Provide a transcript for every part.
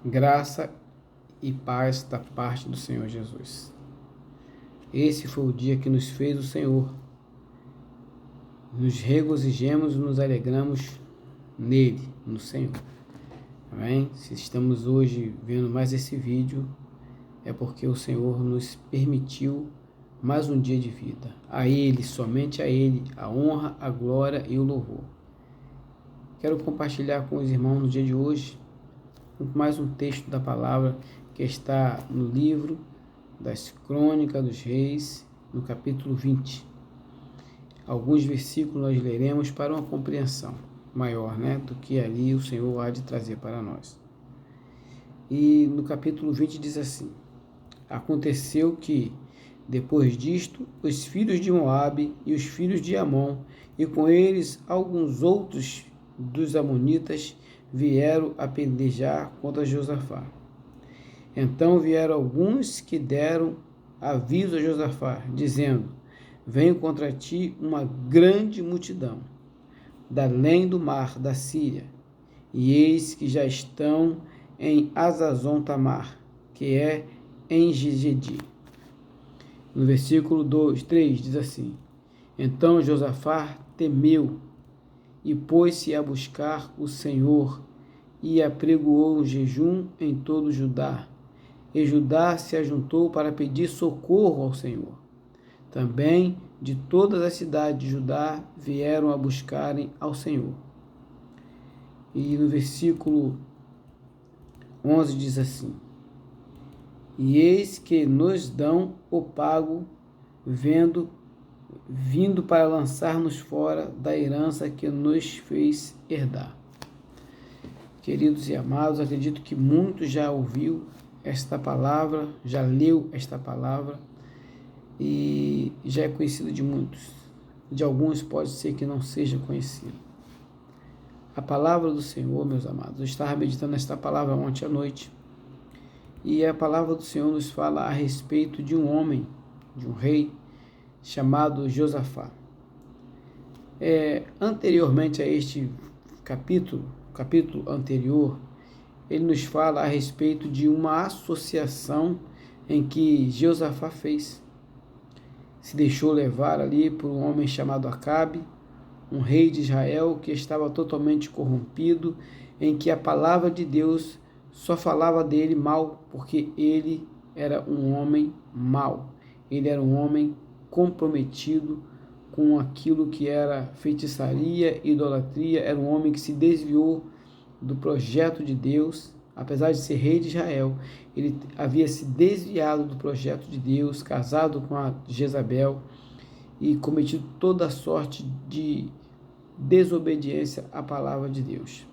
Graça e paz da parte do Senhor Jesus. Esse foi o dia que nos fez o Senhor. Nos regozijemos e nos alegramos nele, no Senhor. Amém? Se estamos hoje vendo mais esse vídeo, é porque o Senhor nos permitiu mais um dia de vida. A Ele, somente a Ele, a honra, a glória e o louvor. Quero compartilhar com os irmãos no dia de hoje mais um texto da palavra que está no livro das Crônicas dos Reis, no capítulo 20. Alguns versículos nós leremos para uma compreensão maior, do que ali o Senhor há de trazer para nós. E no capítulo 20 diz assim: Aconteceu que, depois disto, os filhos de Moabe e os filhos de Amon, e com eles alguns outros dos amonitas, vieram a pelejar contra Josafá. Então vieram alguns que deram aviso a Josafá, dizendo: Venho contra ti uma grande multidão, da além do mar da Síria, e eis que já estão em Hazazon Tamar, que é em Engedi. No versículo 3 diz assim: Então Josafá temeu e pôs-se a buscar o Senhor, e apregoou um jejum em todo Judá. E Judá se ajuntou para pedir socorro ao Senhor. Também de todas as cidades de Judá vieram a buscarem ao Senhor. E no versículo 11 diz assim: E eis que nos dão o pago, vindo para lançar-nos fora da herança que nos fez herdar. Queridos e amados, acredito que muitos já ouviu esta palavra, já leu esta palavra e já é conhecida de muitos. De alguns pode ser que não seja conhecido. A palavra do Senhor, meus amados, eu estava meditando nesta palavra ontem à noite, e a palavra do Senhor nos fala a respeito de um homem, de um rei, chamado Josafá. Anteriormente a este capítulo anterior, ele nos fala a respeito de uma associação em que Josafá fez. Se deixou levar ali por um homem chamado Acabe, um rei de Israel que estava totalmente corrompido, em que a palavra de Deus só falava dele mal, porque ele era um homem mau. Ele era um homem comprometido com aquilo que era feitiçaria, idolatria. Era um homem que se desviou do projeto de Deus. Apesar de ser rei de Israel, ele havia se desviado do projeto de Deus, casado com a Jezabel e cometido toda sorte de desobediência à palavra de Deus.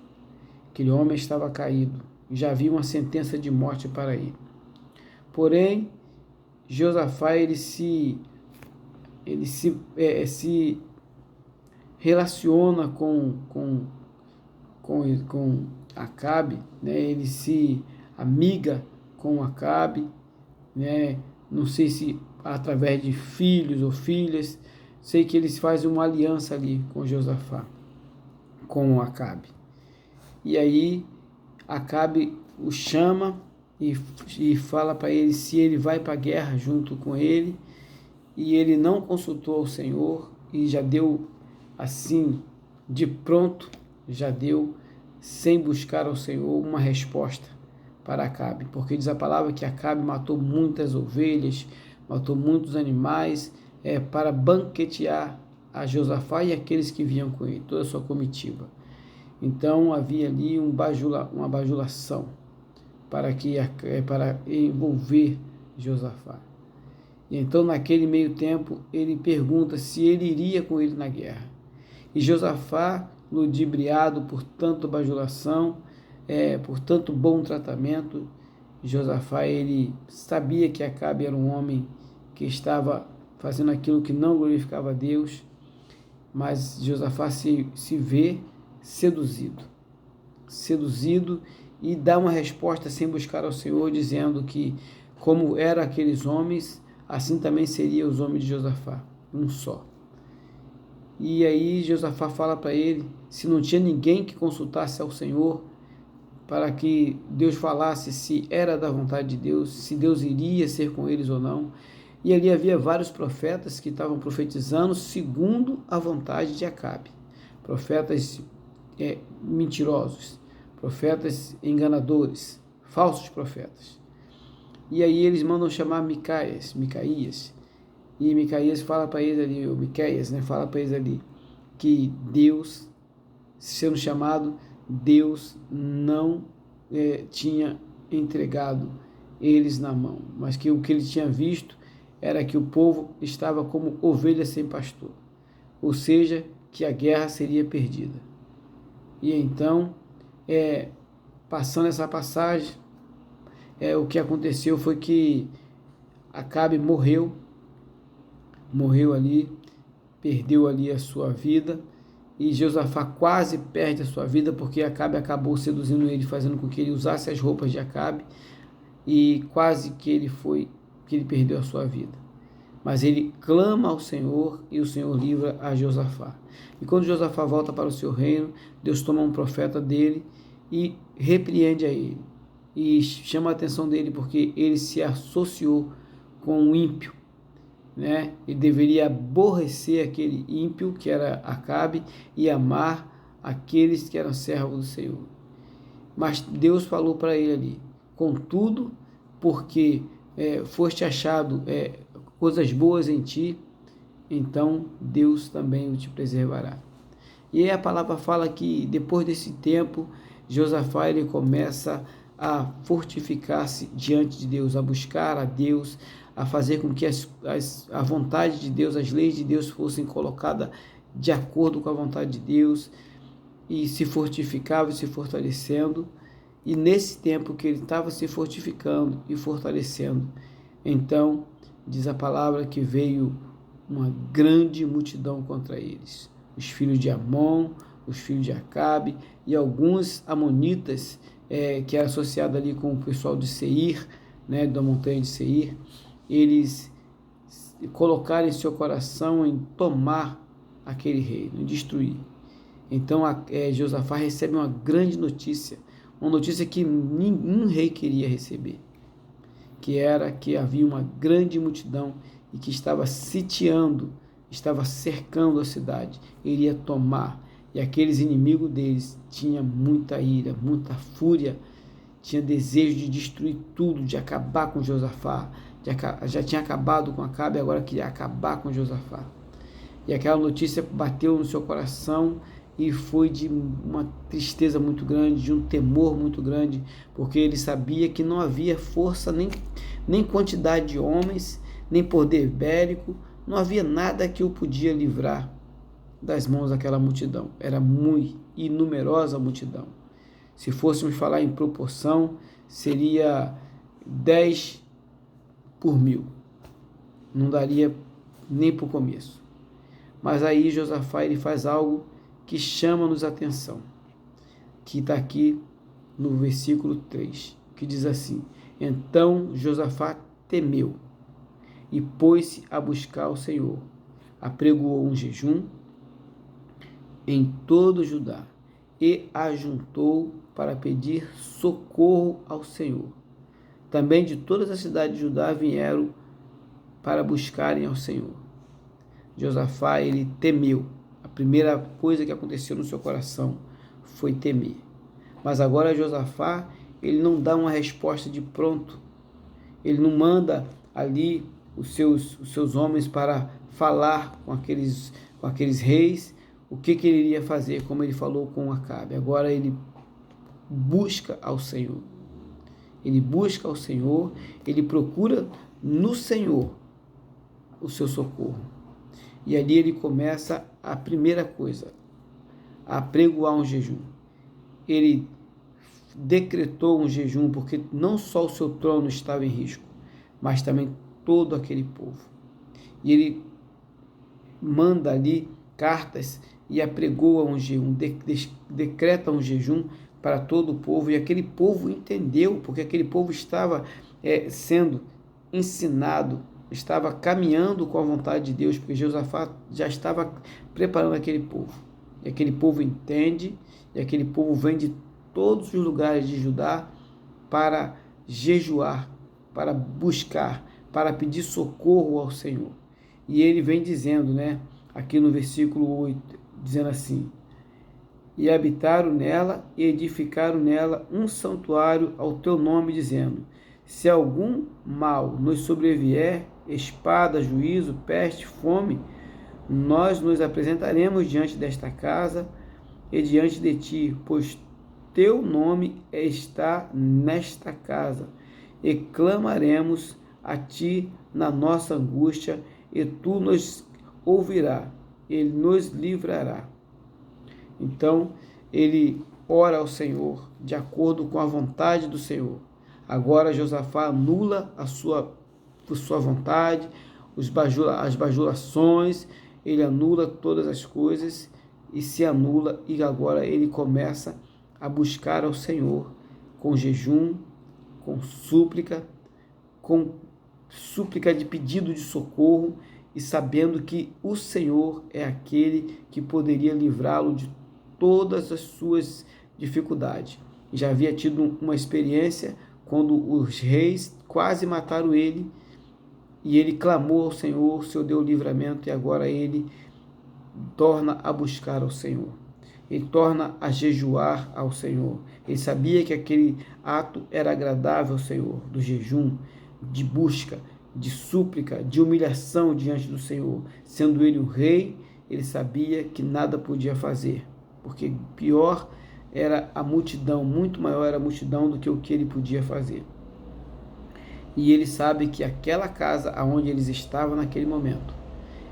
Aquele homem estava caído, já havia uma sentença de morte para ele. Porém, Josafá ele se relaciona com Acabe, ele se amiga com Acabe, não sei se através de filhos ou filhas, sei que eles fazem uma aliança ali com Josafá, com Acabe. E aí Acabe o chama e fala para ele se ele vai para a guerra junto com ele, e ele não consultou ao Senhor e já deu assim, de pronto, já deu, sem buscar ao Senhor, uma resposta para Acabe, porque diz a palavra que Acabe matou muitas ovelhas, matou muitos animais, para banquetear a Josafá e aqueles que vinham com ele, toda a sua comitiva. Então havia ali uma bajulação para envolver Josafá. E então, naquele meio tempo, ele pergunta se ele iria com ele na guerra. E Josafá, ludibriado por tanta bajulação, por tanto bom tratamento, Josafá ele sabia que Acabe era um homem que estava fazendo aquilo que não glorificava a Deus, mas Josafá se vê seduzido e dá uma resposta sem buscar ao Senhor, dizendo que como eram aqueles homens, assim também seriam os homens de Josafá, um só. E aí Josafá fala para ele, se não tinha ninguém que consultasse ao Senhor, para que Deus falasse se era da vontade de Deus, se Deus iria ser com eles ou não. E ali havia vários profetas que estavam profetizando segundo a vontade de Acabe. Profetas mentirosos, profetas enganadores, falsos profetas. E aí eles mandam chamar Micaías, e Micaías fala para eles ali, o Miqueias, fala para eles ali, que Deus, sendo chamado, Deus não tinha entregado eles na mão, mas que o que ele tinha visto era que o povo estava como ovelha sem pastor, ou seja, que a guerra seria perdida. E então, passando essa passagem, o que aconteceu foi que Acabe morreu ali, perdeu ali a sua vida, e Josafá quase perde a sua vida, porque Acabe acabou seduzindo ele, fazendo com que ele usasse as roupas de Acabe, e quase que ele perdeu a sua vida. Mas ele clama ao Senhor, e o Senhor livra a Josafá. E quando Josafá volta para o seu reino, Deus toma um profeta dele e repreende a ele, e chama a atenção dele, porque ele se associou com o ímpio, Ele deveria aborrecer aquele ímpio que era Acabe e amar aqueles que eram servos do Senhor. Mas Deus falou para ele ali: contudo, porque foste achado coisas boas em ti, então Deus também o te preservará. E aí a palavra fala que depois desse tempo, Josafá ele começa a fortificar-se diante de Deus, a buscar a Deus, a fazer com que a vontade de Deus, as leis de Deus fossem colocadas de acordo com a vontade de Deus, e se fortificava e se fortalecendo. E nesse tempo que ele estava se fortificando e fortalecendo, então diz a palavra que veio uma grande multidão contra eles, os filhos de Amon, os filhos de Acabe e alguns amonitas, que era associado ali com o pessoal de Seir, da montanha de Seir. Eles colocaram em seu coração em tomar aquele reino, em destruir. Então Josafá recebe uma grande notícia, uma notícia que nenhum rei queria receber, que era que havia uma grande multidão e que estava sitiando, estava cercando a cidade, iria tomar. E aqueles inimigos deles tinham muita ira, muita fúria, tinha desejo de destruir tudo, de acabar com Josafá. Já tinha acabado com Acabe, agora queria acabar com Josafá. E aquela notícia bateu no seu coração e foi de uma tristeza muito grande, de um temor muito grande, porque ele sabia que não havia força, nem quantidade de homens, nem poder bélico, não havia nada que o podia livrar das mãos daquela multidão. Era muito inumerosa a multidão. Se fôssemos falar em proporção, seria 10 por 1000. Não daria nem para o começo. Mas aí Josafá ele faz algo que chama-nos a atenção, que está aqui no versículo 3, que diz assim: então Josafá temeu e pôs-se a buscar o Senhor, apregoou um jejum em todo Judá e ajuntou para pedir socorro ao Senhor. Também de todas as cidades de Judá vieram para buscarem ao Senhor. Josafá ele temeu. A primeira coisa que aconteceu no seu coração foi temer. Mas agora Josafá ele não dá uma resposta de pronto. Ele não manda ali os seus homens para falar com aqueles reis o que ele iria fazer, como ele falou com Acabe. Agora ele busca ao Senhor. Ele busca ao Senhor, ele procura no Senhor o seu socorro. E ali ele começa a primeira coisa, a apregoar um jejum. Ele decretou um jejum, porque não só o seu trono estava em risco, mas também todo aquele povo. E ele manda ali cartas e apregoa um jejum, decreta um jejum para todo o povo, e aquele povo entendeu, porque aquele povo estava sendo ensinado, estava caminhando com a vontade de Deus, porque Josafá já estava preparando aquele povo, e aquele povo entende, e aquele povo vem de todos os lugares de Judá para jejuar, para buscar, para pedir socorro ao Senhor. E ele vem dizendo, né, aqui no versículo 8, dizendo assim: e habitaram nela e edificaram nela um santuário ao teu nome, dizendo: se algum mal nos sobrevier, espada, juízo, peste, fome, nós nos apresentaremos diante desta casa e diante de ti, pois teu nome está nesta casa, e clamaremos a ti na nossa angústia, e tu nos ouvirás, ele nos livrará. Então, ele ora ao Senhor de acordo com a vontade do Senhor. Agora, Josafá anula a sua vontade, as bajulações, ele anula todas as coisas e se anula, e agora ele começa a buscar ao Senhor com jejum, com súplica de pedido de socorro, e sabendo que o Senhor é aquele que poderia livrá-lo de todas as suas dificuldades. Já havia tido uma experiência quando os reis quase mataram ele, e ele clamou ao Senhor, o Senhor deu o livramento, e agora ele torna a buscar ao Senhor. Ele torna a jejuar ao Senhor. Ele sabia que aquele ato era agradável ao Senhor, do jejum, de busca, de súplica, de humilhação diante do Senhor. Sendo ele o rei, ele sabia que nada podia fazer, porque pior era a multidão, muito maior era a multidão do que o que ele podia fazer. E ele sabe que aquela casa aonde eles estavam naquele momento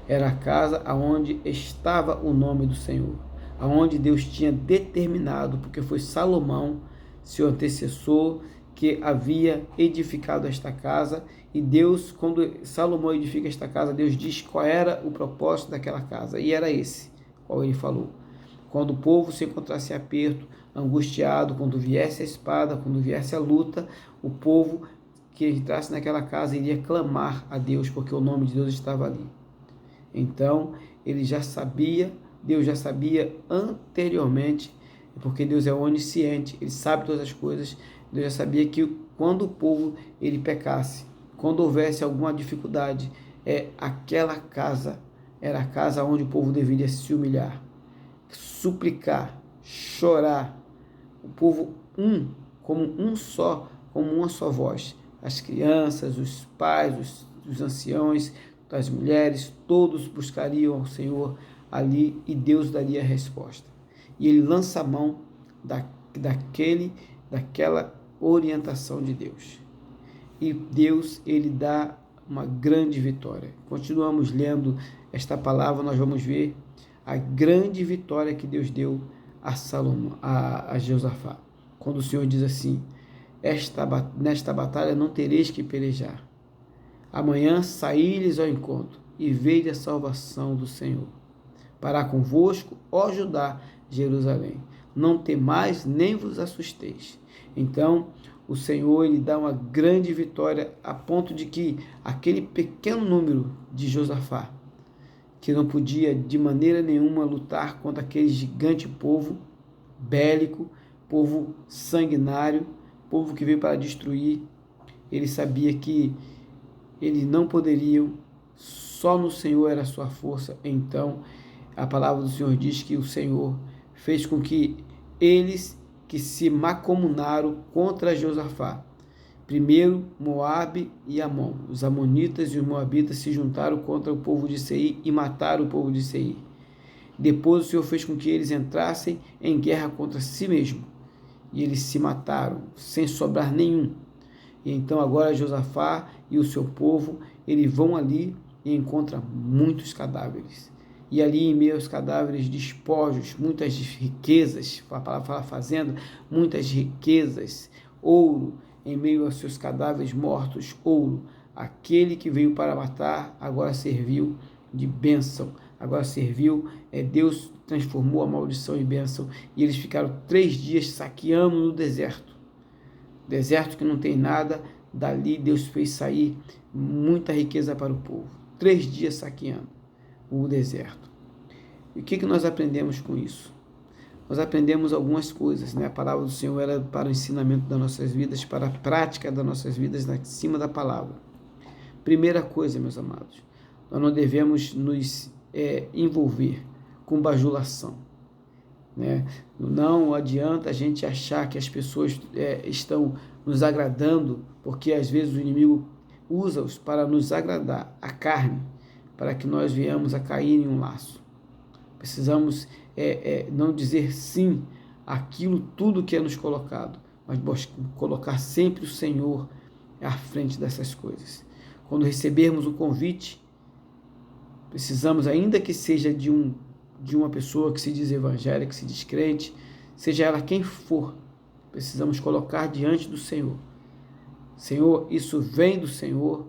era a casa aonde estava o nome do Senhor, aonde Deus tinha determinado, porque foi Salomão, seu antecessor, que havia edificado esta casa. E Deus, quando Salomão edifica esta casa, Deus diz qual era o propósito daquela casa, e era esse, qual ele falou: quando o povo se encontrasse em aperto, angustiado, quando viesse a espada, quando viesse a luta, o povo que entrasse naquela casa iria clamar a Deus, porque o nome de Deus estava ali. Então, ele já sabia, Deus já sabia anteriormente, porque Deus é onisciente, ele sabe todas as coisas. Deus já sabia que quando o povo ele pecasse, quando houvesse alguma dificuldade, aquela casa era a casa onde o povo deveria se humilhar, suplicar, chorar, o povo como uma só voz, as crianças, os pais, os anciões, as mulheres, todos buscariam ao Senhor ali, e Deus daria a resposta. E ele lança a mão daquela orientação de Deus. E Deus, ele dá uma grande vitória. Continuamos lendo esta palavra, nós vamos ver a grande vitória que Deus deu a Salomão, a Josafá. Quando o Senhor diz assim: nesta batalha não tereis que pelejar. Amanhã saí-lhes ao encontro, e veide a salvação do Senhor. Para convosco, ó Judá, Jerusalém. Não temais, nem vos assusteis. Então, o Senhor, ele dá uma grande vitória, a ponto de que aquele pequeno número de Josafá, que não podia de maneira nenhuma lutar contra aquele gigante povo bélico, povo sanguinário, povo que veio para destruir, ele sabia que eles não poderiam, só no Senhor era a sua força. Então, a palavra do Senhor diz que o Senhor fez com que eles que se macomunaram contra Josafá, primeiro Moabe e Amon, os amonitas e os moabitas se juntaram contra o povo de Seir e mataram o povo de Seir. Depois o Senhor fez com que eles entrassem em guerra contra si mesmo, e eles se mataram, sem sobrar nenhum. E então agora Josafá e o seu povo, eles vão ali e encontram muitos cadáveres. E ali em meio aos cadáveres, despojos, muitas riquezas, a palavra fala fazenda, muitas riquezas, ouro, em meio aos seus cadáveres mortos, ouro. Aquele que veio para matar, agora serviu de bênção, agora serviu, Deus transformou a maldição em bênção, e eles ficaram 3 dias saqueando no deserto. Deserto que não tem nada, dali Deus fez sair muita riqueza para o povo. 3 dias saqueando o deserto. E o que nós aprendemos com isso? nós aprendemos algumas coisas, né? A palavra do Senhor era para o ensinamento das nossas vidas, para a prática das nossas vidas, acima da palavra. Primeira coisa, meus amados, nós não devemos nos envolver com bajulação, né? Não adianta a gente achar que as pessoas estão nos agradando, porque às vezes o inimigo usa-os para nos agradar, a carne, para que nós venhamos a cair em um laço. Precisamos não dizer sim àquilo tudo que é nos colocado, mas colocar sempre o Senhor à frente dessas coisas. Quando recebermos o convite, precisamos, ainda que seja de uma pessoa que se diz evangélica, que se diz crente, seja ela quem for, precisamos colocar diante do Senhor. Senhor, isso vem do Senhor,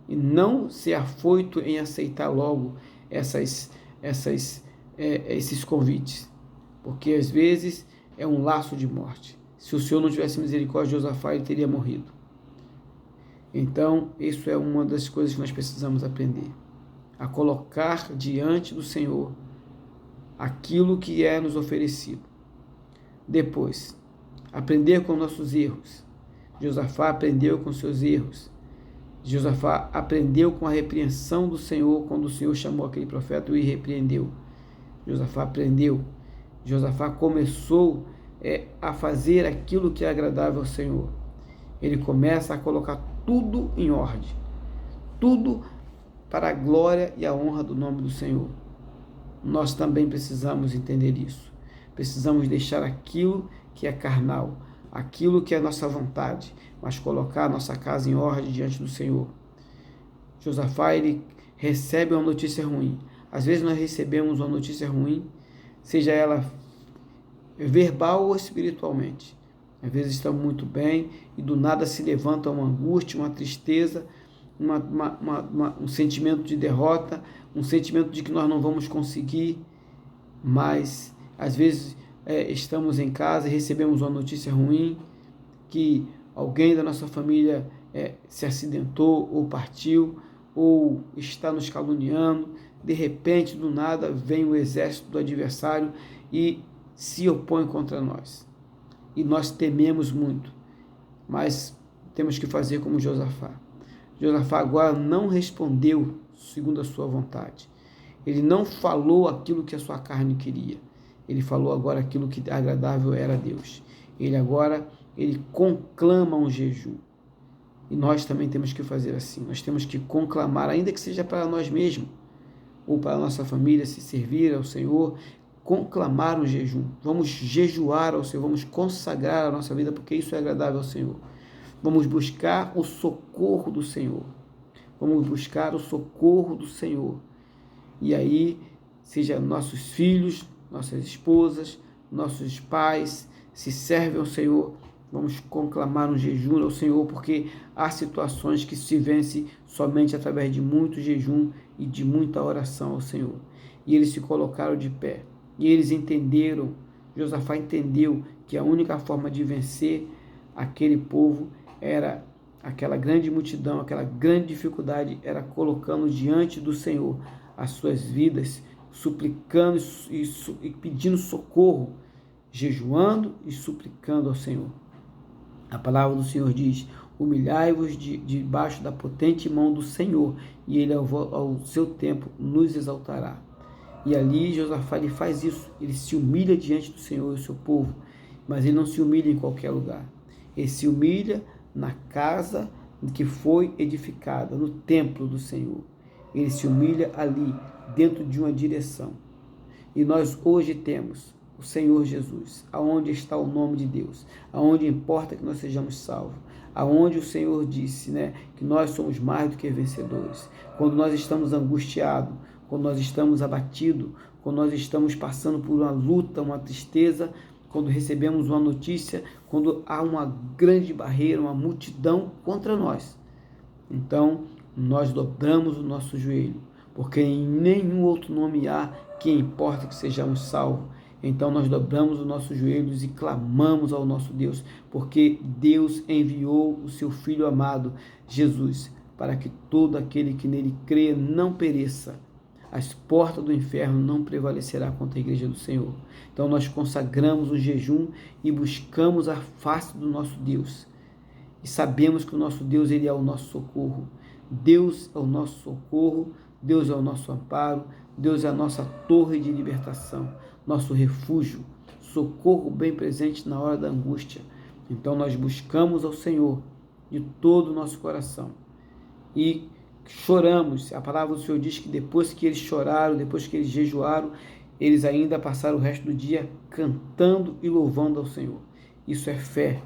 e não ser afoito em aceitar logo esses convites, porque às vezes é um laço de morte. Se o Senhor não tivesse misericórdia de Josafá, ele teria morrido. Então, isso é uma das coisas que nós precisamos aprender, a colocar diante do Senhor aquilo que é nos oferecido. Depois, aprender com nossos erros. Josafá aprendeu com seus erros. Josafá aprendeu com a repreensão do Senhor, quando o Senhor chamou aquele profeta e o repreendeu. Josafá aprendeu. Josafá começou a fazer aquilo que é agradável ao Senhor. Ele começa a colocar tudo em ordem. Tudo para a glória e a honra do nome do Senhor. Nós também precisamos entender isso. Precisamos deixar aquilo que é carnal, aquilo que é nossa vontade, mas colocar a nossa casa em ordem diante do Senhor. Josafá, ele recebe uma notícia ruim. Às vezes nós recebemos uma notícia ruim, seja ela verbal ou espiritualmente. Às vezes estamos muito bem e do nada se levanta uma angústia, uma tristeza, um sentimento de derrota, um sentimento de que nós não vamos conseguir, mas às vezes estamos em casa e recebemos uma notícia ruim, que alguém da nossa família se acidentou ou partiu, ou está nos caluniando. De repente, do nada, vem o exército do adversário e se opõe contra nós. E nós tememos muito, mas temos que fazer como Josafá. Josafá agora não respondeu segundo a sua vontade. Ele não falou aquilo que a sua carne queria. Ele falou agora aquilo que agradável era a Deus. Ele conclama um jejum. E nós também temos que fazer assim. Nós temos que conclamar, ainda que seja para nós mesmos, ou para a nossa família, se servir ao Senhor, conclamar um jejum. Vamos jejuar ao Senhor, vamos consagrar a nossa vida, porque isso é agradável ao Senhor. Vamos buscar o socorro do Senhor. Vamos buscar o socorro do Senhor. E aí, seja nossos filhos, nossas esposas, nossos pais, se servem ao Senhor, vamos conclamar um jejum ao Senhor, porque há situações que se vencem somente através de muito jejum e de muita oração ao Senhor. E eles se colocaram de pé. E eles entenderam, Josafá entendeu que a única forma de vencer aquele povo era aquela grande multidão, aquela grande dificuldade, era colocando diante do Senhor as suas vidas, suplicando e pedindo socorro, jejuando e suplicando ao Senhor. A palavra do Senhor diz: humilhai-vos debaixo da potente mão do Senhor, e Ele ao seu tempo nos exaltará. E ali Josafá ele faz isso, ele se humilha diante do Senhor e do seu povo, mas ele não se humilha em qualquer lugar. Ele se humilha na casa que foi edificada, no templo do Senhor. Ele se humilha ali, dentro de uma direção. E nós hoje temos o Senhor Jesus, aonde está o nome de Deus, aonde importa que nós sejamos salvos, aonde o Senhor disse, que nós somos mais do que vencedores. Quando nós estamos angustiados, quando nós estamos abatidos, quando nós estamos passando por uma luta, uma tristeza, quando recebemos uma notícia, quando há uma grande barreira, uma multidão contra nós. Então, nós dobramos o nosso joelho, porque em nenhum outro nome há que importa que sejamos salvos. Então, nós dobramos os nossos joelhos e clamamos ao nosso Deus, porque Deus enviou o seu Filho amado, Jesus, para que todo aquele que nele crê não pereça, as portas do inferno não prevalecerá contra a igreja do Senhor. Então nós consagramos o jejum e buscamos a face do nosso Deus. E sabemos que o nosso Deus, ele é o nosso socorro. Deus é o nosso socorro, Deus é o nosso amparo, Deus é a nossa torre de libertação, nosso refúgio, socorro bem presente na hora da angústia. Então nós buscamos ao Senhor de todo o nosso coração e choramos. A palavra do Senhor diz que depois que eles choraram, depois que eles jejuaram, eles ainda passaram o resto do dia cantando e louvando ao Senhor. Isso é fé.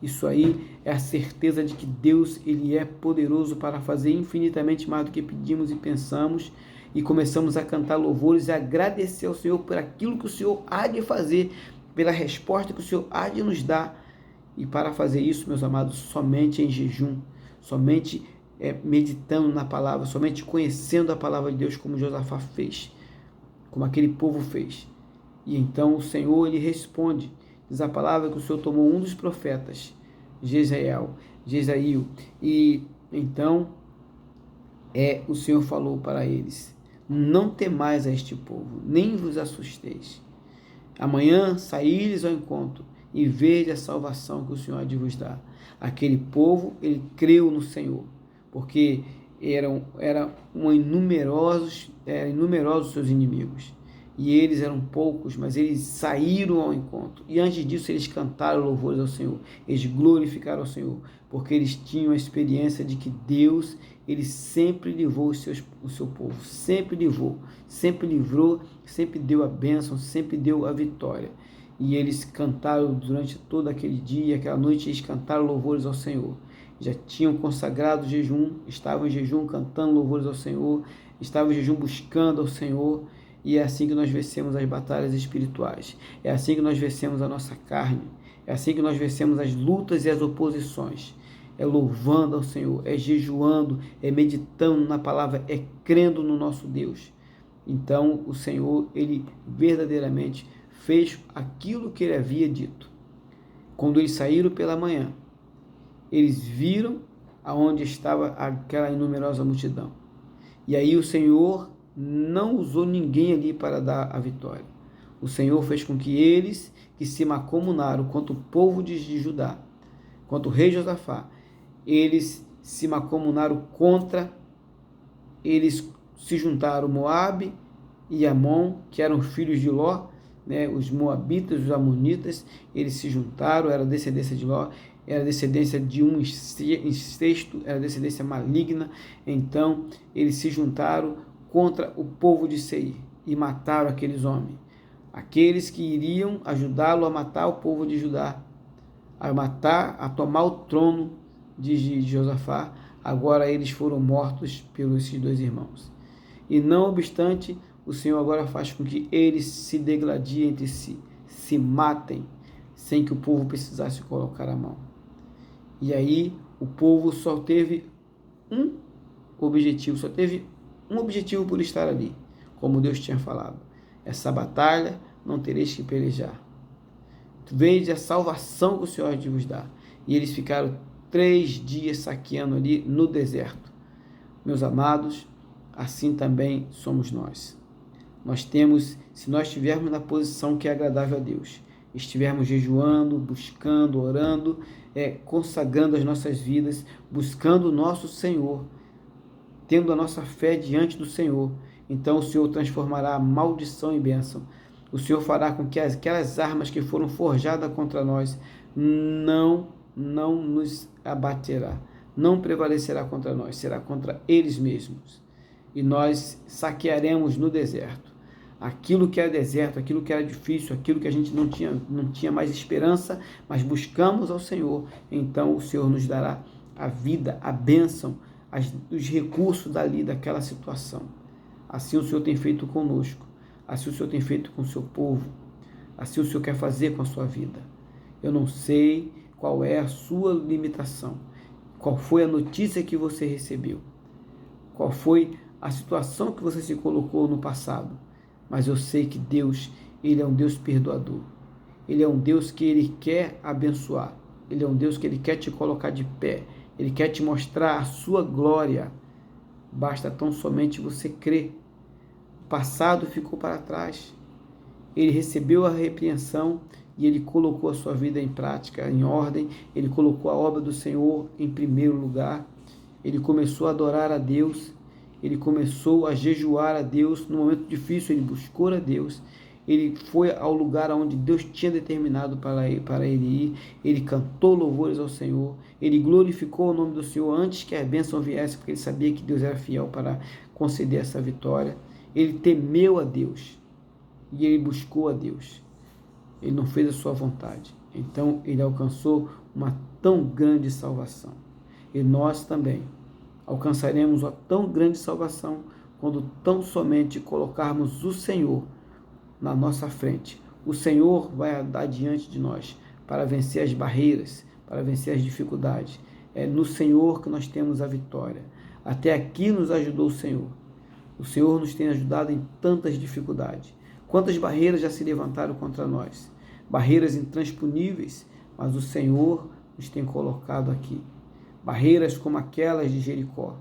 Isso aí é a certeza de que Deus, ele é poderoso para fazer infinitamente mais do que pedimos e pensamos, e começamos a cantar louvores e agradecer ao Senhor por aquilo que o Senhor há de fazer, pela resposta que o Senhor há de nos dar. E para fazer isso, meus amados, somente em jejum, somente meditando na palavra, somente conhecendo a palavra de Deus, como Josafá fez, como aquele povo fez. E então o Senhor, ele responde. Diz a palavra que o Senhor tomou um dos profetas, Jezael, e então o Senhor falou para eles: não temais a este povo, nem vos assusteis. Amanhã saíres ao encontro e veja a salvação que o Senhor há de vos dar. Aquele povo, ele creu no Senhor, porque eram inumerosos seus inimigos. E eles eram poucos, mas eles saíram ao encontro. E antes disso, eles cantaram louvores ao Senhor. Eles glorificaram ao Senhor, porque eles tinham a experiência de que Deus, ele sempre livrou o seu povo. Sempre livrou, sempre livrou, sempre deu a bênção, sempre deu a vitória. E eles cantaram durante todo aquele dia, aquela noite, eles cantaram louvores ao Senhor. Já tinham consagrado o jejum, estavam em jejum cantando louvores ao Senhor, estavam em jejum buscando ao Senhor. E é assim que nós vencemos as batalhas espirituais. É assim que nós vencemos a nossa carne. É assim que nós vencemos as lutas e as oposições. É louvando ao Senhor, é jejuando, é meditando na palavra, é crendo no nosso Deus. Então o Senhor, ele verdadeiramente fez aquilo que ele havia dito. Quando eles saíram pela manhã, eles viram aonde estava aquela inumerosa multidão. E aí o Senhor não usou ninguém ali para dar a vitória. O Senhor fez com que eles, que se mancomunaram contra o povo de Judá, contra o rei Josafá, eles se mancomunaram eles se juntaram Moabe e Amon, que eram filhos de Ló, os moabitas, os amonitas, eles se juntaram, era descendência de Ló, era descendência de um incesto, era descendência maligna. Então eles se juntaram contra o povo de Seir e mataram aqueles homens, aqueles que iriam ajudá-lo a matar o povo de Judá, a tomar o trono de Josafá. Agora eles foram mortos pelos esses dois irmãos. E não obstante, o Senhor agora faz com que eles se degladiem entre si, se matem, sem que o povo precisasse colocar a mão. E aí o povo só teve um objetivo por estar ali, como Deus tinha falado: essa batalha não tereis que pelejar. Veja a salvação que o Senhor de vos dá. E eles ficaram 3 dias saqueando ali no deserto. Meus amados, assim também somos nós. Se nós estivermos na posição que é agradável a Deus, estivermos jejuando, buscando, orando, consagrando as nossas vidas, buscando o nosso Senhor, tendo a nossa fé diante do Senhor, então o Senhor transformará a maldição em bênção. O Senhor fará com que aquelas armas que foram forjadas contra nós não nos abaterá, não prevalecerá contra nós, será contra eles mesmos. E nós saquearemos no deserto aquilo que era deserto, aquilo que era difícil, aquilo que a gente não tinha mais esperança, mas buscamos ao Senhor. Então o Senhor nos dará a vida, a bênção, os recursos daquela situação. Assim o Senhor tem feito conosco, assim o Senhor tem feito com o seu povo, assim o Senhor quer fazer com a sua vida. Eu não sei qual é a sua limitação, qual foi a notícia que você recebeu, qual foi a situação que você se colocou no passado, mas eu sei que Deus, ele é um Deus perdoador, ele é um Deus que ele quer abençoar, ele é um Deus que ele quer te colocar de pé, ele quer te mostrar a sua glória. Basta tão somente você crer, passado ficou para trás. Ele recebeu a repreensão e ele colocou a sua vida em prática, em ordem. Ele colocou a obra do Senhor em primeiro lugar. Ele começou a adorar a Deus. Ele começou a jejuar a Deus. No momento difícil, ele buscou a Deus. Ele foi ao lugar onde Deus tinha determinado para ele ir. Ele cantou louvores ao Senhor. Ele glorificou o nome do Senhor antes que a bênção viesse, porque ele sabia que Deus era fiel para conceder essa vitória. Ele temeu a Deus e ele buscou a Deus. Ele não fez a sua vontade. Então ele alcançou uma tão grande salvação. E nós também alcançaremos uma tão grande salvação quando tão somente colocarmos o Senhor na nossa frente. O Senhor vai andar diante de nós para vencer as barreiras, para vencer as dificuldades. É no Senhor que nós temos a vitória. Até aqui nos ajudou o Senhor. O Senhor nos tem ajudado em tantas dificuldades. Quantas barreiras já se levantaram contra nós? Barreiras intransponíveis, mas o Senhor nos tem colocado aqui. Barreiras como aquelas de Jericó,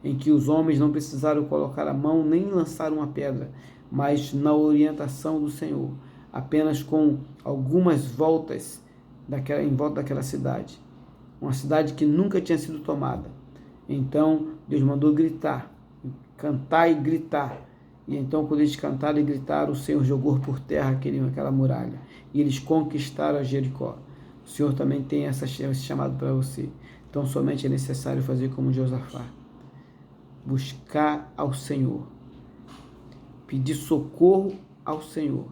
em que os homens não precisaram colocar a mão nem lançar uma pedra, mas na orientação do Senhor, apenas com algumas voltas em volta daquela cidade. Uma cidade que nunca tinha sido tomada. Então Deus mandou gritar, cantar e gritar. E então, quando eles cantaram e gritaram, o Senhor jogou por terra aquela muralha. E eles conquistaram a Jericó. O Senhor também tem esse chamado para você. Então, somente é necessário fazer como Josafá. Buscar ao Senhor. Pedir socorro ao Senhor.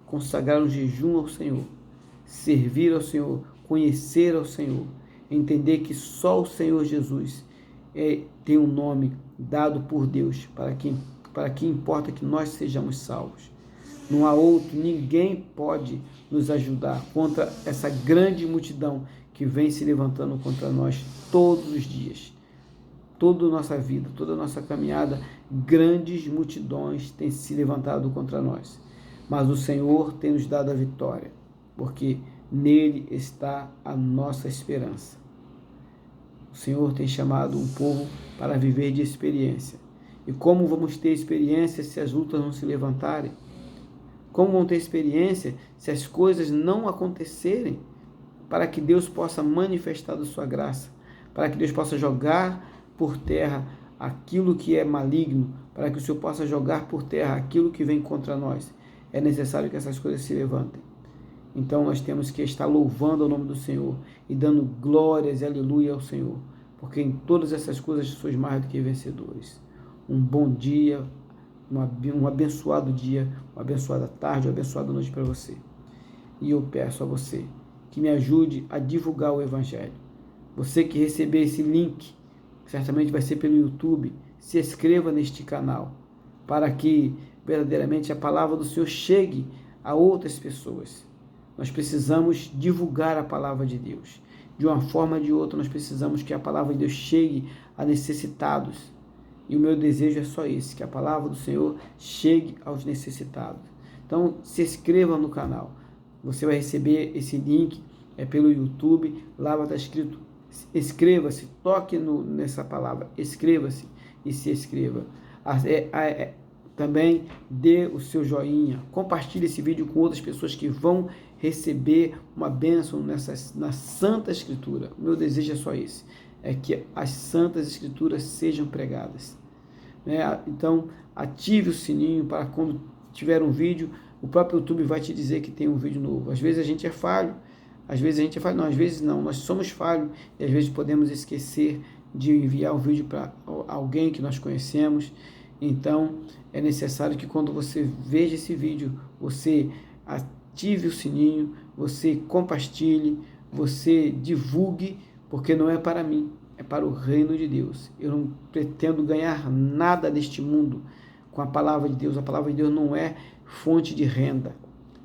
Consagrar um jejum ao Senhor. Servir ao Senhor. Conhecer ao Senhor. Entender que só o Senhor Jesus tem um nome dado por Deus para que importa que nós sejamos salvos. Não há outro, ninguém pode nos ajudar contra essa grande multidão que vem se levantando contra nós todos os dias. Toda a nossa vida, toda a nossa caminhada, grandes multidões têm se levantado contra nós. Mas o Senhor tem nos dado a vitória, porque nele está a nossa esperança. O Senhor tem chamado um povo para viver de experiência. E como vamos ter experiência se as lutas não se levantarem? Como vamos ter experiência se as coisas não acontecerem? Para que Deus possa manifestar a sua graça, para que Deus possa jogar por terra aquilo que é maligno, para que o Senhor possa jogar por terra aquilo que vem contra nós. É necessário que essas coisas se levantem. Então nós temos que estar louvando o nome do Senhor e dando glórias e aleluia ao Senhor, porque em todas essas coisas sois mais do que vencedores. Um bom dia, um abençoado dia, uma abençoada tarde, uma abençoada noite para você. E eu peço a você que me ajude a divulgar o Evangelho. Você que receber esse link, certamente vai ser pelo YouTube, se inscreva neste canal, para que verdadeiramente a palavra do Senhor chegue a outras pessoas. Nós precisamos divulgar a palavra de Deus. De uma forma ou de outra, nós precisamos que a palavra de Deus chegue a necessitados. E o meu desejo é só esse, que a palavra do Senhor chegue aos necessitados. Então, se inscreva no canal. Você vai receber esse link pelo YouTube. Lá vai estar escrito, inscreva-se, toque nessa palavra, inscreva-se e se inscreva. Também dê o seu joinha, compartilhe esse vídeo com outras pessoas que vão receber uma bênção na Santa Escritura. O meu desejo é só esse, é que as Santas Escrituras sejam pregadas. Então, ative o sininho para quando tiver um vídeo, o próprio YouTube vai te dizer que tem um vídeo novo. Às vezes a gente é falho, às vezes não, nós somos falhos e às vezes podemos esquecer de enviar o vídeo para alguém que nós conhecemos. Então, é necessário que quando você veja esse vídeo, você ative o sininho, você compartilhe, você divulgue, porque não é para mim, é para o reino de Deus. Eu não pretendo ganhar nada deste mundo com a palavra de Deus. A palavra de Deus não é fonte de renda.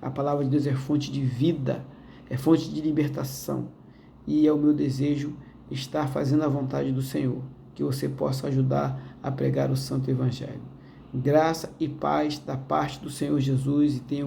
A palavra de Deus é fonte de vida, é fonte de libertação. E é o meu desejo estar fazendo a vontade do Senhor, que você possa ajudar a pregar o Santo Evangelho. Graça e paz da parte do Senhor Jesus e tenha